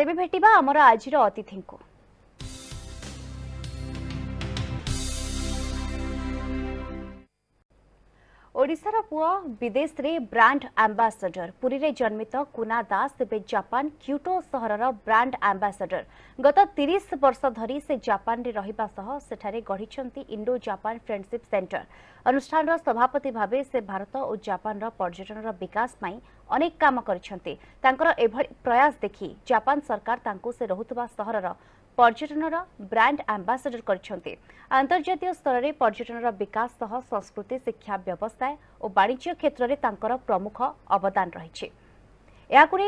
तेबे भेटिबा हमर आजिर अतिथि को। ओडिशार पुआ विदेश रे ब्रांड एम्बासाडर पुरी रे जन्मित कुना दास तेबे जापान क्यूटो सहरर ब्रांड एम्बासाडर गत 30 वर्ष धरी से जापान रे रहिबा सह सेठारे गढिछंती इंडो जापान फ्रेंडशिप सेंटर। अनुष्ठान सभापति भावे से भारत और जापान पर्यटन विकास में अनेक काम करिछंती। तांकर एभଳି प्रयास देखि जापान सरकार तांको से रहुतबा सहरर पर्यटन ब्रांड एम्बासाडर करछंती। अंतर्जातीय स्तर में पर्यटन विकास सह संस्कृति शिक्षा व्यवसाय और वाणिज्य क्षेत्र में तांकर प्रमुख अवदान रही।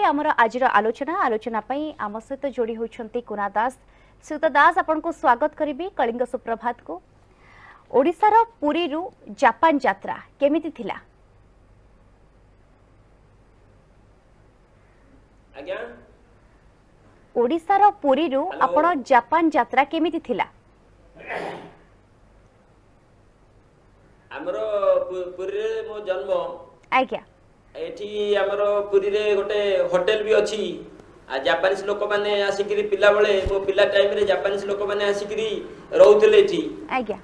आमर आज आलोचना आम सहित जोड़ी होती कुना दास। श्रीयुत दास आपन को स्वागत करी कलिंग सुप्रभात को। ओडिशार पुरी रु जापान यात्रा केमिति थिला? ओडिशार पुरी रु आपण जापान यात्रा केमिति थिला? हमरो पुरी रे मो जन्म आज्ञा एठी हमरो पुरी रे गोटे होटल भी अछि। आ जापानीज लोक माने आसिकरी पिला बळे मो पिला टाइम रे जापानीज लोक माने आसिकरी रहउतले एठी आज्ञा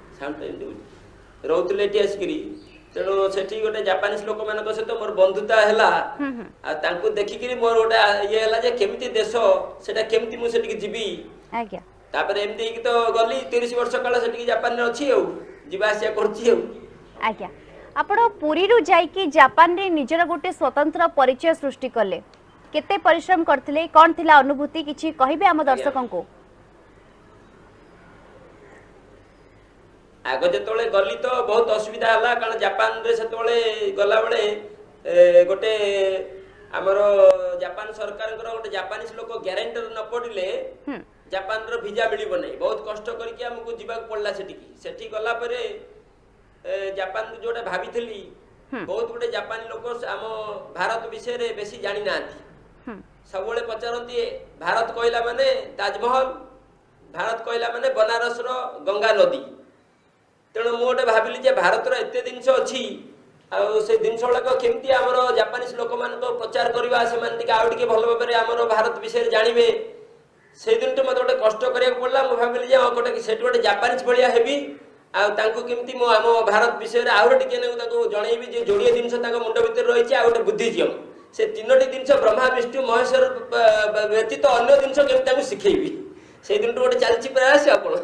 रहउतले एठी आसिकरी। तेणु सेठी गोटे जापानीज लोक मानक सहित मोर बंधुता हैला। आ तांको देखिकरी मोर गोटे ये हैला जे केमिति देश सेटा केमिति मु सेठी जिबी आज्ञा। तापर एमती कि तो गली 30 वर्ष काल सेठी जापान रे अछि औ जिबा आसिया करछि औ आज्ञा। आपण पुरी रु जाईकी जापान रे निजर गोटे स्वतंत्र परिचय सृष्टि करले, केते परिश्रम करथिले, कोन थिला अनुभूति किछि कहिबे हम दर्शकों को? आगो जेतोले गली तो बहुत असुविधा हला कारण जापान रे सेतोले गला बळे गोटे हमरो जापान सरकार गोटे जापानीज लोक ग्यारंटर न पडिले जापान रो वीजा मिलिबो नै। बहुत कष्ट करके हमको जीवा पड़ला सेठी गला परे जापान जोटा भाविथिली बहुत गोटे जापानी लोक आम भारत विषय रे बेसी जानि नांती। सबले पचारंती भारत कहला माने ताजमहल, भारत कहला माने बनारस रो गंगा नदी। तेणु मु गोटे भाविली जे भारत रो एते जिंस अछि आ से जिंस गुड़ाक केमती आमर जापानीज लोक मान प्रचार करवा से आउ टिके भल भाव आमर भारत विषय जानिबे। से दिन तो मत गोटे कष्ट करिया पड़ला। मु भाविली जे गोटे सेठी गोटे जापानीज भलिया हेबी आ तांको केमती मु आम भारत विषय रे आउ टिके ने ताको जणैबी जे जोड़िए जिंस ताको मुंड भितर रहिछि आ गोटे बुद्धिजीव से तीनोटी जिंस ब्रह्मा विष्णु महेश्वर व्यतीत अन्य जिंस केमती ताको सिखेइबी। से दिन तो गोटे चलछि प्रयास आपण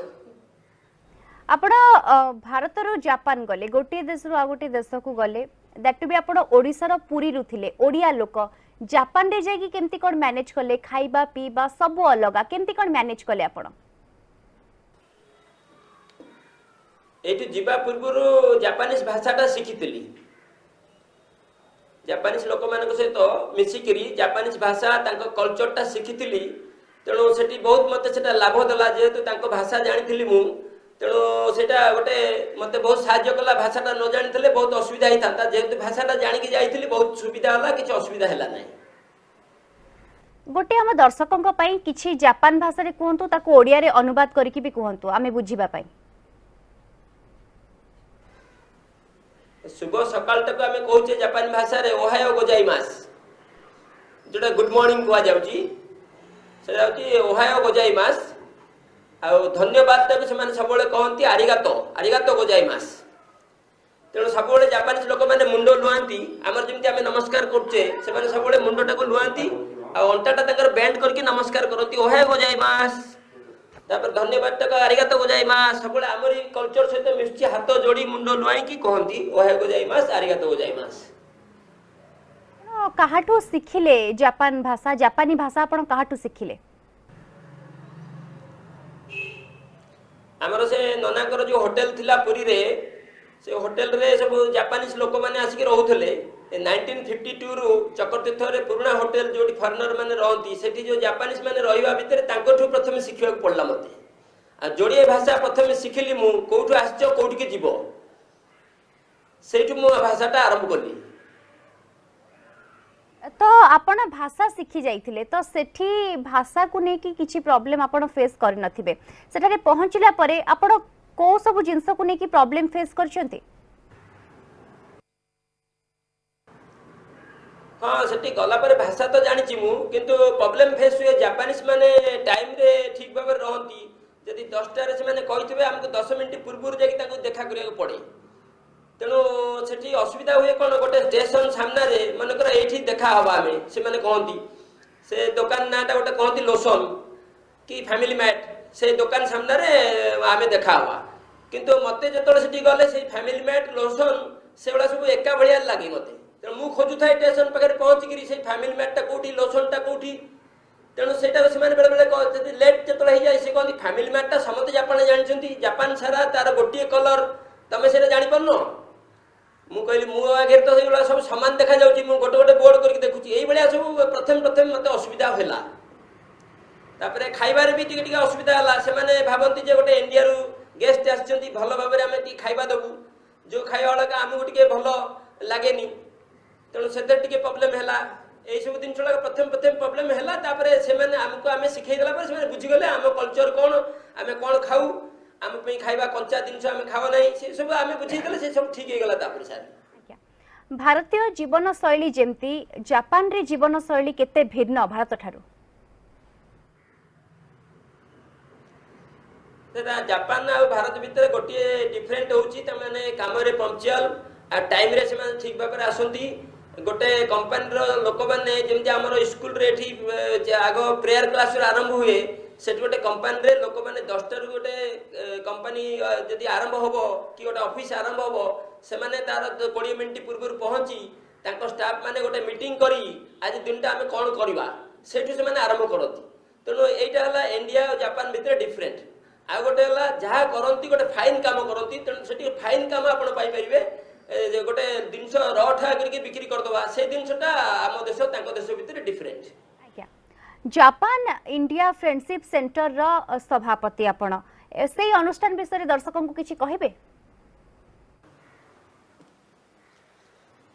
भारत रो जापान गले, गोटे देश रो आ गोटे देश को गले, दैट टू बी आपण ओडिसा रो पुरी रु थिले। ओडिया लोक जापान रे जाई कि केमती कोन मैनेज करले, खाइबा पीबा सब अलगा केमती कोन मैनेज करले आपण? एठी जीवा पूर्व जापानीज भाषाटा शिखिथिली। जापानीज लोक मानक सहित मिसिकरी जापानीज भाषा तांको कल्चरटा शिखिथिली। तेणु सेठी बहुत मते सेटा लाभ देला जेहेतु तांको भाषा जानिथिली मु। तेणु सेटा गोटे मते बहुत साहाय्य कला। भाषाटा न जानिथिले बहुत असुविधा ही थांता, जेहेतु भाषाटा जानिकी जाइथिली बहुत सुविधा होला, किछि असुविधा हैला नै। गोटे हम दर्शकों पई किछि जापान भाषा रे कहंतु, ताको ओडिया रे अनुवाद करिकि भी कहंतु आमे बुझिबा पई। शुभ सकाल तक आमे कहूचे जापानी भाषा रे ओहायो गोजाइमास, जोटा गुड मॉर्निंग कहा जाउची से जाउची ओहायो गोजाइमास। आ धन्यवाद तक से माने सबले कहंती आरिगातो, आरिगातो गोजाइमास। तेणु सबले जापानीज लोक माने मुंडो लुआंती, आमर जेमती आमे नमस्कार करछे से माने सबले मुंडोटा को लुआंती आ अंटाटा तकर बेंड करके नमस्कार करंती ओहायो गोजाइमास। तापर धन्यवाद तक आरिगातो गोजाइमास। सबले आमरी कल्चर सहित मिसची हाथ जोड़ी मुंडो लुआई की कहंती ओहायो गोजाइमास, आरिगातो गोजाइमास। काहाटू सिखिले जापान भाषा, जापानी भाषा आपण काहाटू सिखिले? आमर से ननाकर जो होटल थिला पुरी रे, से होटल रे सब जापानीज लोक माने आसिक रहउथले। 1952 रु चक्रतीर्थ रे पुराना होटल जोडी फॉरेनर माने रहंती, सेठी जो जापानीज माने रहिबा भितर तांकोठु प्रथम शिखिबा पड़ला मते। आ जोड़िए भाषा प्रथम शिखिली मु, कोठु आछो कोठि के जीवो सेठु मु भाषाटा आरंभ करली। तो आपण भाषा शिखी जाइथिले, तो सेठी भाषा को नेकी किछि प्रॉब्लम आपण फेस कर नथिबे। सेठारे पहुंचला परे आपण को सब जिंस को नेकी प्रॉब्लम फेस करछंती? हाँ सेठी गला पर भाषा तो जानी मु किंतु प्रॉब्लम फेस हुए जापानीज माने टाइम रे ठीक भाव रहती जदि 10टार से कही आमको 10 मिनिट पूर्व जाकि देखा करिया पड़े तेणु सेठी असुविधा हुए कौन गोटे स्टेशन सामने मनकर ये देखा हवा आम से कहती से दुकान नाटा गोटे कहती लोसन कि फैमिली मैट से दुकान सामने आम देखा हवा किंतु मत जो गले से फैमिली मैट लोसन से गुड़ा सब एका भाया लगे मत तेणु मुझे खोजुए स्टेशन पाखे पहुँचिकी से फैमिली मैटा कौटी लोसनटा कौटी तेणु से बेले बेले लेट जो जाए से कहते फैमिली मैटा समस्त जापान जानते जापान सारा तार गोटे कलर तुम से जापर मुझे मो आगे तो सब सामान देखा जाऊँगी मुझे गोटे गोटे बोर्ड करके देखुची ये सब प्रथम प्रथम मत असुविधा है तापर खाइबार भी टी असुविधा है से भावती गोटे इंडिया रु गेस्ट आसछंती भल भाव में आम खाइबा देबू जो खाइबा वाला आमको टी भल लगे तेणु से प्रोब्लेम है यही सब जिन प्रथम प्रथम प्रोब्लेम है आमको आम शिखेदेला से बुझीगले आम कल्चर कौन आम कौन खाऊ आम खाइबा कंचा जिन आम खाओ ना से सब आम बुझेदेले से सब ठीक हो गला सार भारतीय जीवन शैली जेमती जापान रे जीवन शैली केते भिन्न भारत ठारू जापान आ भारत भितर गोटे डिफरेंट होची तमाने काम रे पंक्चुअल आ टाइम रे से ठीक भाव आसंती गोटे कंपनी लोक मैंने जमी आम स्कूल रे आग प्रेयर क्लास आरंभ हुए से गोटे कंपनी लोक मैंने 10 गोटे कंपनी जदि आरंभ हम कि गोटे ऑफिस आरंभ हम से तार 20 मिनट पूर्व पहुँची स्टाफ मैंने गोटे मीटिंग करी आज दिनटा आम कौन करवा से आरंभ करती तेणु यहाँ है इंडिया और जापान भितर डिफरेंट आ गोटे जहाँ करती गोटे फाइन काम करती तेणु से फाइन काम आप गोटे जिनस रठा करके बिक्री करदवा से जिनसटा आम देश देश भितर different Japan India friendship centre रो सभापति आपण से अनुष्ठान विषय दर्शकों को किछि कहिबे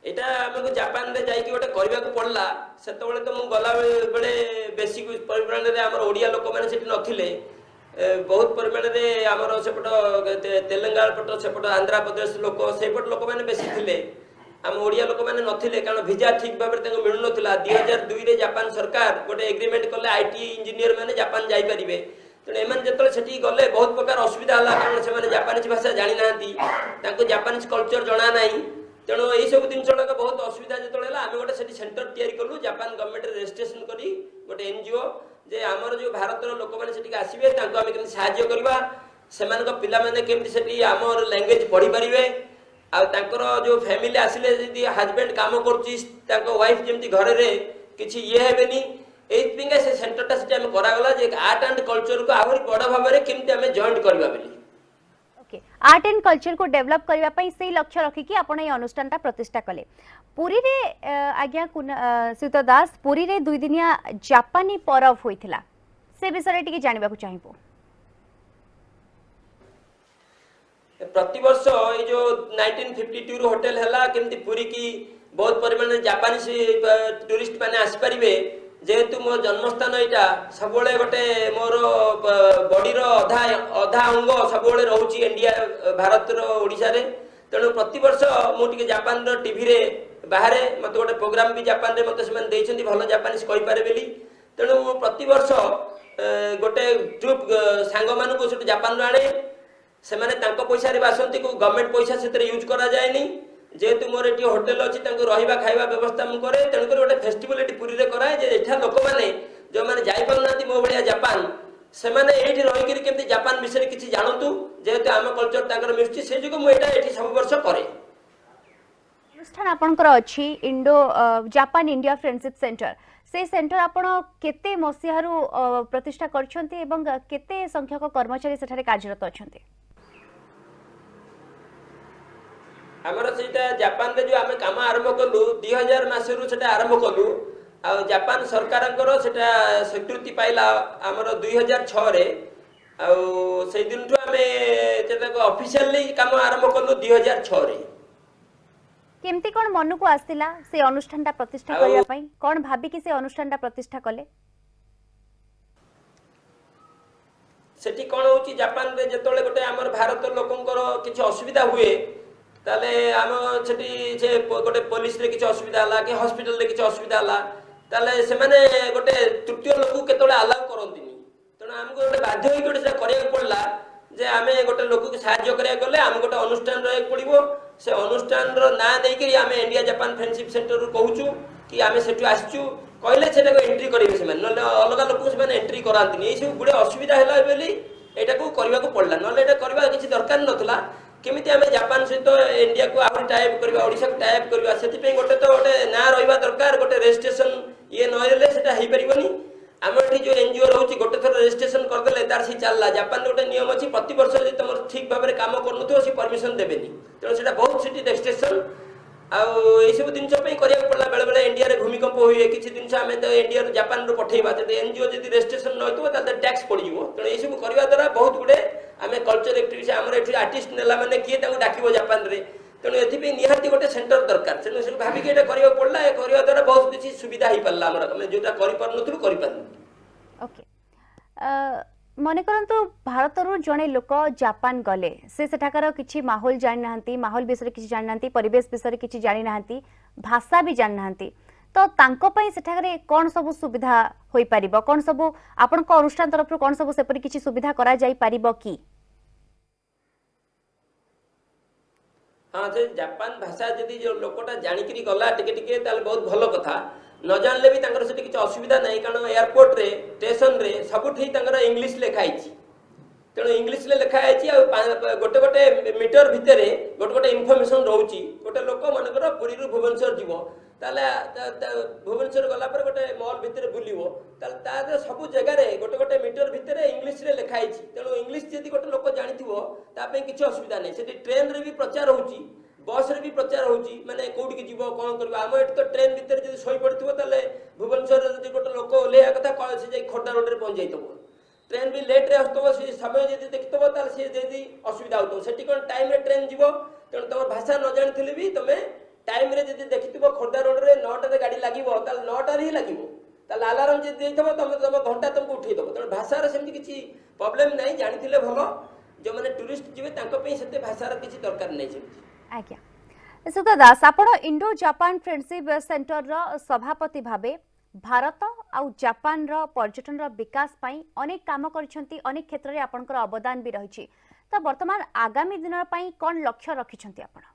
एटा हमको जापान रे जाई कि गोटे करबा को पड़ला सेतबेले तो मु गला बेले बेसी परिमाण रे हमर ओडिया लोक माने सेठी नथिले बहुत परिमाण रे हमर सेपट तेलंगाना पट सेपट आंध्र प्रदेश लोक सेपट लोक माने बेसी थिले आम ओडिया लोक माने नथिले कारण वीजा ठीक भाव में मिलु नथिला 2002 रे जापान सरकार गोटे एग्रीमेंट कले आईटी इंजीनियर माने जापान जाई परिबे तेणु एम जो सेठी गले बहुत प्रकार असुविधा है कारण से जापानीज भाषा जानी ना जापानीज कल्चर जना ना तेणु यही सब जिन बहुत असुविधा जो आम गोटे सेंटर तैयारी कलु जापान गवर्नमेंट रजिस्ट्रेशन करी गोटे एनजीओ जे आमर जो भारत लोक मैंने आसवे आम केमी साहय करवा से पिला मैंने केमी आमर लैंग्वेज पढ़ी पारे आर जो फैमिली आसिले जी हजबैंड काम कर वाइफ जमी घर में किसी ये हेनी ये से सेंटरटा से करागला जे आर्ट एंड कल्चर को आहरी बड़ भाव में केमती आम जॉइंट करवा बोली ओके आर्ट एंड कल्चर को डेवलप करबा पई से लक्ष्य रखिकी आपण ए अनुष्ठानटा प्रतिष्ठा कले पुरी रे आज्ञा सुत दास पुरी रे 2 दिनिया जापानी परब होइथिला से विषय टिके जानिबा को चाहिबो प्रति वर्ष ये जो 1952 रो होटल हला केमती पुरी की बहुत परिमाण में जापानी टूरिस्ट माने आसी परिबे जेहेतु मो जन्मस्थान यहाँ सब गोटे मोर बॉडी अधा अधा अंग सब रोचे इंडिया भारत ओडिशा रे तेणु प्रति वर्ष मुझे जापान टीवी रे बाहर मत गोटे प्रोग्राम भी जापान रे मत से भल जापानीज कहींपारे बोली तेणु प्रति वर्ष गोटे ट्रुप सांग मानू जापान आने से पैसा आसती को गवर्नमेंट पैसा से यूज करा जाए जेहेतु मोर ये होटेल अच्छी रहा खाଇବା व्यवस्था मुझे तेणुक गोटे फेस्टिवल ये पुरी में कराए एठा लोक मैंने जो मैंने जापार मो भाया जापान से मैंने रहीकि केमती जापान विषय किसी जानतु जेहेतु आम कल्चर मिलूँ से जो मुझे सब वर्ष करे अनुष्ठान आपनकर अछि Indo Japan India friendship centre से सेंटर आपण केते मसिहारु प्रतिष्ठा करछन्ते एवं केते संख्यक कर्मचारी सेठारे कार्यरत अछन्ते आमर से जापान रे जो आम काम आरंभ कलु 2000 मसीह से आरंभ कलु आ जापान सरकार स्वीकृति पाइला आमर 2006 रे से दिन आम ऑफिशियली काम आरंभ कलु 2006 रे केमती कोन मन को आस्तिला से अनुष्ठानटा प्रतिष्ठा करिया पई कोन भाबी कि से अनुष्ठानटा प्रतिष्ठा कले सेठी कोन होची जापान रे जतोले गोटे आमर भारत लोकंकर किछ असुविधा हुए ताले आम सेठी से गोटे पुलिस रे किछ असुविधा हला कि हॉस्पिटल रे किछ असुविधा हला ताले से माने गोटे तृतीय लोक केतोले अलाउ करंतिनी तेणु आमको गोटे बाध्य होई गोटे से करिया पड़ला जे आमे गोटे लोक को सहाय्य करिया गले आम गोटे अनुष्ठान रे पड़िबो से अनुष्ठान रो ना देई कि आमे इंडिया जापान फ्रेंडशिप सेंटर रू कहूचु कि आमे सेठु आछचु कहले सेटा को एंट्री करिवे से माने न अलग लोक से माने एंट्री करांतिनी ए सब गुडे असुविधा हला बेली एटा को करबा को पड़ला न एटा करबा किछि दरकार नथला केमिति आमे जापान सहित इंडिया को आउरी टाइप करबा ओडिसा को टाइप करबा सेति पे गोटे तो गोटे ना रहबा दरकार गोटे रजिस्ट्रेशन ये नहले सेटा हेई परिबनी आम एठी जो एनजीओ रहउची गोटे थर रजिस्ट्रेशन कर देले तार सी चलला जापान गोटे नियम अछि प्रति वर्ष जे तुम ठीक भाबरे काम करनथो सी परमिशन देबेनी तेणु सेटा बहुत सिटी रजिस्ट्रेशन आउ सब जिन करिया पड़ला बेले बेले इंडिया रे भूमिकंप हुए किसी जिन आम तो इंडिया जापान रू पठेबा जब एनजीओ जब रजिस्ट्रेशन नइतो ताले टैक्स पड़ियो तेणु ये सब करबा द्वारा बहुत गुडे आम कल्चर एक्टिविटी आम एठी आर्टिस्ट नेला माने किए ताको डाकिबो जापान रे तेणु एथि निहाती गोटे सेंटर दरकार तेणु से भाविक एटा करिया पड़ला ए करबा द्वारा बहुत किसी सुविधा ही पड़ला हमर हम जोटा करि परनथु करि परनु ओके मन करंतु भारत रू जने लोक जापान गले से सेठाकर किछि माहौल जानि नाहंती माहौल विषय किछि जानि नाहंती परिवेश विषय किछि जानि नाहंती भाषा भी जानि नाहंती तो तांको पई सेठाकर कोन सब सुविधा होई परिबो कोन सब आपन को अनुष्ठान तरफ कोन सब सेपरि किछि सुविधा करा जाई परिबो की हाँ से जापान भाषा जदि जो लोकटा जानिकरी गला टिके टिके ताले बहुत भलो कथा न जानले भी तांकर सेठी किछि असुविधा नाही कारण एयरपोर्ट रे स्टेशन रे सबुठी तांकर इंग्लिश लेखा आइछि तेणु इंग्लिश ले लेखा आइछि आ गोटे गोटे मीटर भितरे गोटे गोटे इन्फॉर्मेशन रहउछि गोटे लोक मनकर पुरी रु भुवनेश्वर जीवो ताले भुवनेश्वर गला पर गोटे मॉल भितरे बुलिवो ताले ता सब जगह रे गोटे गोटे मीटर भितरे इंग्लिश रे लेखा आइछि तेणु इंग्लिश जदि गोटे लोक जानिथिवो ता पे किछि असुविधा नाही सेठी ट्रेन रे भी प्रचार होउछि बस रे भी प्रचार होउछि माने कोउडी के जीवो कोन करबा हम एट तो ट्रेन भितर जदि सोई पड़थिवो ताले भुवनेश्वर जदि गोटे लोक ओलेया कथा कह से जाई खोडा रोड रे पहुंच जाइतबो ट्रेन भी लेट रे आस्तबो से समय जदि देखतबो ताले से जदि असुविधा होतो सेठी कोन टाइम रे ट्रेन जीवो तेणु तुम भाषा न जानिथिले भी तमे टाइम रे जदि देखितबो खोडा रोड रे 9 टा रे गाड़ी लागिवो ताले 9 टा रे ही लागिवो ताले अलार्म जदि देइतबो तमे घंटा तुमको उठै दबो तेणु भाषा रे सेमति किछि प्रॉब्लम नाही जानिथिले भलो जो माने टूरिस्ट जीवे तांको पई सेते भाषा रे किछि दरकार नाही सेमति आज्ञा सुधा दास आपण इंडो जापान फ्रेंडशिप सेंटर रो सभापति भाबे भारत आउ जापान रो पर्यटन रो विकास पई अनेक काम करछंती अनेक क्षेत्र रे आपनकर अवदान भी रहिछि त वर्तमान आगामी दिन पई कोन लक्ष्य रखिछंती आपण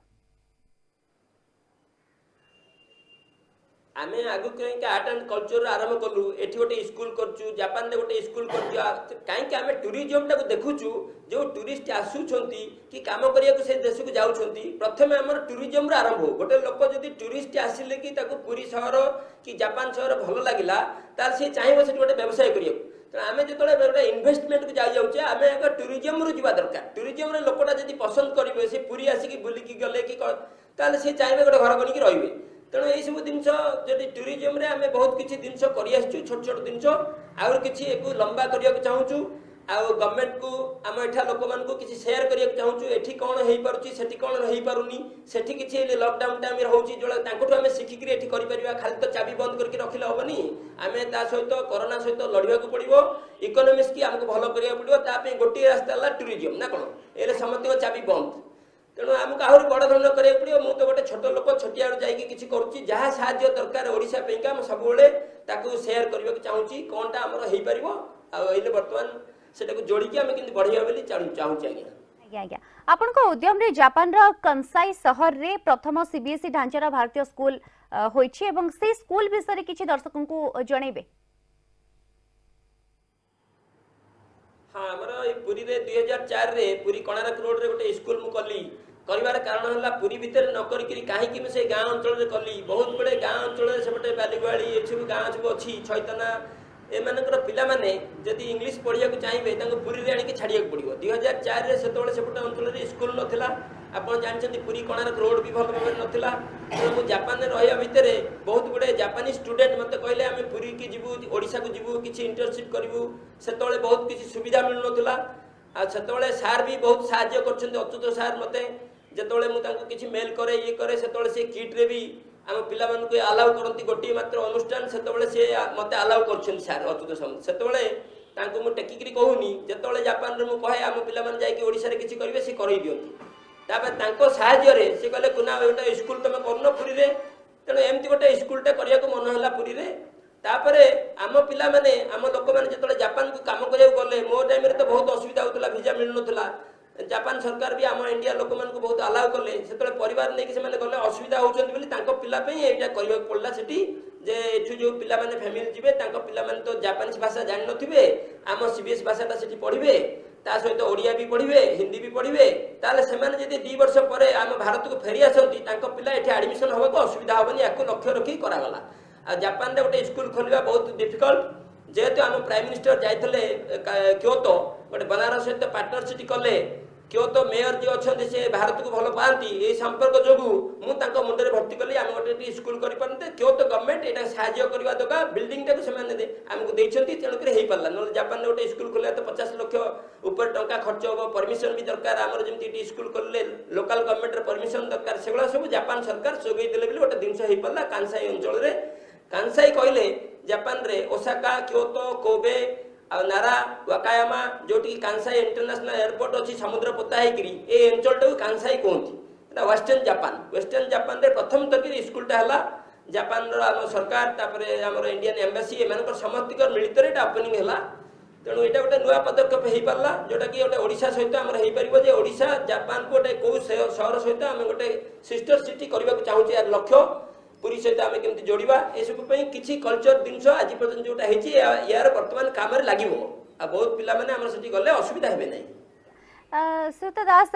आमे आगु कहीं आर्ट एंड कल्चर आरंभ कलु एठी गोटे स्कूल करछु जापान रे गोटे स्कूल करछु काहे कि आमे टूरिज्म टा को देखुछु जो टूरिस्ट आसुछंती कि काम करिया को से देश को जाउछंती प्रथमे हमर टूरिज्म रे आरंभ हो गोटे लोक जदी टूरिस्ट आसिले कि ताको पुरी शहर कि जापान शहर भलो लागिला तार से चाहिबो से गोटे व्यवसाय करिया त आमे जतले गोटे इन्वेस्टमेंट को जाई जाउचे आमे एक टूरिज्म रो जिबा दरकार टूरिज्म रे लोकटा जदी पसंद करिवे से पुरी आसी कि बुली कि गले कि ताले से चाहिबे गोटे घर बनि कि रहिबे तेणु यही सब जिन जदि टूरिज्म रे आमे बहुत किछि जिनस करि आछू छोट छोट जिनस आउर किछि एको लंबा करिया को चाहूछु आ गवर्नमेंट को आम एठा लोक मान को किछि शेयर करिया को चाहूछु एठी कोन हेई पारुची सेठी कोन हेई पारुनी सेठी किछि लॉकडाउन टाइम रे होउची जोला तांकोठु आमे सिखि कि एठी करि परिबा खाली तो चाबी बंद करके रखिले होबनी आमे ता सहित कोरोना सहित लड़िबा को पड़िबो इकोनॉमिक्स की हमको भलो करिया पड़िबो ता पे गोटी रास्ता ला टूरिज्म ना कोन एले समति चाबी बंद तेणु आमको आहरी बड़ धरण करा पड़ो मुझे तो गोटे छोट लोक छोटिया जाकि किसी करुच्ची जहाँ साहाଯ୍य दरकार ओडिशा पेइका हम सबुबले ताकू शेयर करबा को चाहूची कोनटा हमर हेई परिबो आ एले वर्तमान सेटा को जोड़ी के हम किंतु बढ़िया बोली चाहूची आज्ञा आज्ञा आज्ञा आपन को उद्यम रे जापान रो कंसाई शहर रे प्रथम सीबीएसई ढांचार भारतीय स्कूल होईछि एवं से स्कूल विषय किछि दर्शकों को जणैबे हाँ हमर पुरी रे 2004 रे पुरी कोणार्क रोड रे गोटे स्कूल मु कली करिवार कारण हला पुरी भीतर न करी काहे कि से गांव अंचल रे कली बहुत बड़े गांव अंचल रे सेपटे बालीगवाड़ी ए सब गांव सब अछि छैतना ए मानकर पिला माने जदी इंग्लिश पढ़िया को चाहिबे तांको पुरी रे आनी के छाड़िया को पड़िबो 2004 रे सेतोले सेपटे अंचल रे स्कूल नथिला आपण जानछन्ती पुरी कोणार्क रोड भी भल भाबे नथिला मु जापान रे रहया भीतर बहुत बड़े जापानी स्टूडेंट मते कहले आमे पुरी की जिबु ओडिसा को जिबु किछि इंटर्नशिप करिवु सेतोले बहुत किछि सुविधा मिल नथिला आ सेतोले सार भी बहुत सहाय्य करछन्ती अच्युत सार मते जेतोले मु तांको किछि मेल करे ये करे सेतोले से किट रे भी आम पिला मान को अलाउ करती गोटे मात्र अनुष्ठान सेतोले से मते अलाउ करछन सार अच्युत सार सेतोले तांको मु टेकिकरी कहूनी जेतोले जापान रे मु कहे आम पिला मान जाई कि ओडिसा रे किछि करिवे से करई दियंती तापर तांको साहाय्य रे से कहले कुना गोटे स्कूल तुम करनो पुरी रे तेणु एमती गोटे स्कूलटे करिया को मन होला पुरी रे तापरे आम पिला माने आम लोक माने जतले जापान को काम करिया गले मो टाइम रे तो बहुत असुविधा होतला वीजा मिल नथला जापान सरकार भी आम इंडिया लोक मान को बहुत अलाउ कले सेतले परिवार नै कि से माने गले असुविधा होचंती बोली तांको पिला पे एटा करिया पड़ला सेठी जे एठु जो पिला माने फैमिली जिवे तांको पिला माने तो जापानीज भाषा जानि नथिबे आम सीबीएस भाषाटा सेठी पढिबे ता सहित ओडिया भी पढ़िबे हिंदी भी पढ़िबे ताले सेमाने जदि 2 वर्ष परे आम भारत को फेरी आसंती तांको पिला एठी एडमिशन होबा को असुविधा होबनी याको लक्ष्य रखी करा गला आ जापान रे गोटे स्कूल खोलिबा बहुत डिफिकल्ट जेहेतु आम प्राइम मिनिस्टर जाइतले क्योतो गोटे बनारस सहित पार्टनरशिप कले क्योतो मेयर जे अछंती से भारत को भलो पांती ए संपर्क जोगु मु तांको मुंडरे भर्ती कली आम गोटे स्कूल करि परते क्योतो गवर्नमेंट एटा सहाय्य करबा दका बिल्डिंग टा को सेमाने दे हमको देइछंती तेणु करे हेइ परला न जापान रे गोटे स्कूल खोलिया तो 50 लाख ऊपर टंका खर्च होबो परमिशन भी दरकार हमर जेमती स्कूल करले लोकल गवर्नमेंट रे परमिशन दरकार सेगला सब जापान सरकार सोगै देले बिले गोटे दिनस हेइ परला कांसाई अंचल रे कांसाई कहले जापान रे ओसाका क्योतो कोबे आ नारा वाकायामा जोटी कांसाई इंटरनेशनल एयरपोर्ट अछि समुद्र पोता हेकरी ए अंचल टा कांसाई कोंती एटा वेस्टर्न जापान रे प्रथम तक स्कूल टा हला जापान रो हम सरकार तापरे हमर इंडियन एम्बेसी एमानकर समस्तिकर मिलित रे ओपनिंग हला तेणु एटा गोटे नुआ पदक्षेप हेइ परला जोटा कि गोटे ओडिशा सहित हमर हेइ परिबो जे ओडिशा जापान को गोटे को शहर सहित हम गोटे सिस्टर सिटी करबा को चाहू छी लक्ष्य पुरी सहित आम केमती जोड़वा ए सब किसी कल्चर जिनस आज पर्यटन जोटा है यार वर्तमान काम लगे आ बहुत पिला माने हमर सठी गले असुविधा हेबे नै सुत दास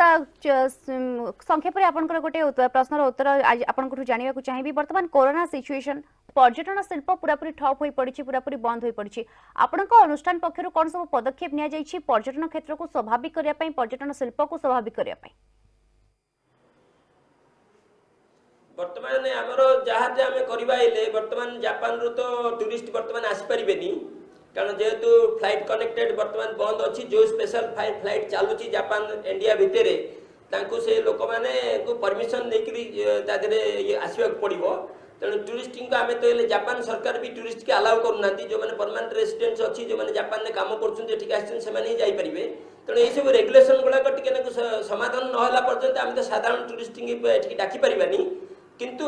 संक्षेप रे आपनकर गोटे प्रश्नर उत्तर आज आपनकठु जानिबा को चाहिबी वर्तमान कोरोना सिचुएशन पर्यटन शिल्प पूरा पूरी ठप होई पड़िछि पूरा पूरी बंद होई पड़िछि आपनक अनुष्ठान पक्षरु कोन सब पदक्षेप निया जाइछि पर्यटन क्षेत्र को स्वाभाविक करिया पई पर्यटन शिल्प को स्वाभाविक करिया पई वर्तमान आमर जहाँ आम करवाइले वर्तमान जापान रू तो टूरिस्ट वर्तमान आसीपारे कारण जेहेतु फ्लाइट कनेक्टेड वर्तमान बंद अच्छी जो स्पेशल फ्लाइट चलुची जापान इंडिया भितर तांको से लोक मैंने परमिशन नहीं आसवा पड़ो तेणु टूरिस्ट को आम तो जापान सरकार भी टूरिस्ट के अलाउ करना जो मैंने परमानेंट रेसिडेंट्स अच्छी जो मैंने जापान में कम कर जापारे तेणु ये सब रेगुलेशन गुड़ाक टी समाधान नहला पर्यंत आम तो साधारण टूरिस्ट डाकी पारानी किंतु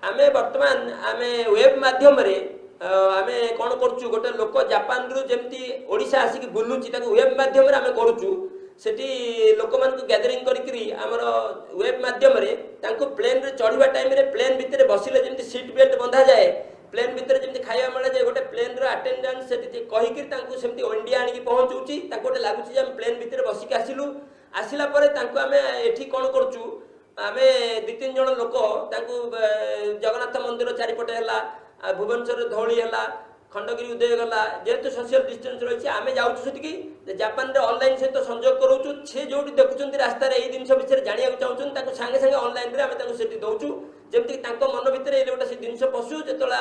आमे वर्तमान आमे वेब माध्यम रे आमे कोन करचु गोटे लोक जापान रु जेमती ओडिसा आसिक बुलुची ताको वेब माध्यम रे आमे करूचु सेठी लोक मान को गैदरिंग करिकरी हमर वेब माध्यम रे तांको प्लेन रे चढ़िबा टाइम रे प्लेन भितरे बसिले जेमती सीट बेल्ट बंधा जाए प्लेन भितरे जेमती खाଇବା मिले जे गोटे प्लेन रो अटेंडेंस सेठी कहिकरी तांको सेमती इंडिया आनी पहुंचुची ताको गोटे लागुची जे हम प्लेन भितरे बसिक आसिला परे तांको आमे एठी कोन करचु आमे 2-3 जन लोक जगन्नाथ मंदिर चारिपटे है भुवनेश्वर धौली है खंडगिरी उदय गला जेहेतु सोशल डिस्टेंस रही आम जाऊँ जापान रे ऑनलाइन सहित संजोग करूँ से जो देखुं रास्तार यही जिन विषय जाना चाहूँ सांगे सांगे ऑनलाइन रे आम से दौचु जमती मन भितर गोटे से जिन पशु जो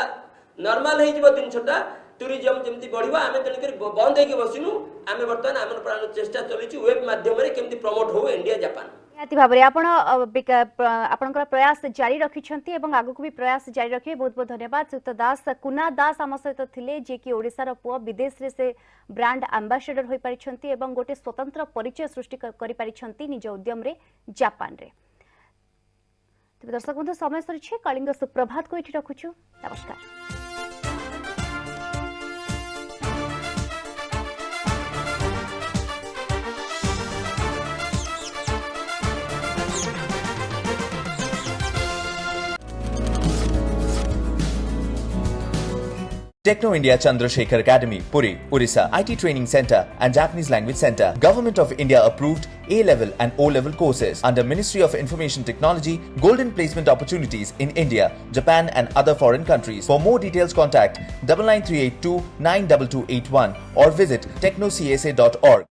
नॉर्मल हो जिनटा टूरिज्म जमी बढ़िया आम तेणुक बंद होगी बसिनु आम बर्तमान आम प्राण चेष्टा चली वेब माध्यम केमती प्रमोट हो इंडिया जापान निहाती भाबरे आपणकर प्रयास जारी रखिछंती एवं आगु को भी प्रयास जारी रखिए बहुत बहुत धन्यवाद सुत दास कुना दास आम सहित थिले जे कि ओडिसा पुआ विदेश रे से ब्रांड एम्बेसडर होई परिछंती एवं गोटे स्वतंत्र परिचय सृष्टि करि परिछंती निज उद्यम रे जापान रे। दर्शक बंधु समय सरी कलिंग सुप्रभात को एठी रखुछु नमस्कार। Techno India Chandrasekhar Academy, Puri, Orissa, IT Training Center and Japanese Language Center. Government of India approved A-level and O-level courses under Ministry of Information Technology. Golden placement opportunities in India, Japan and other foreign countries. For more details contact 99382 92281 or visit technocasa.org.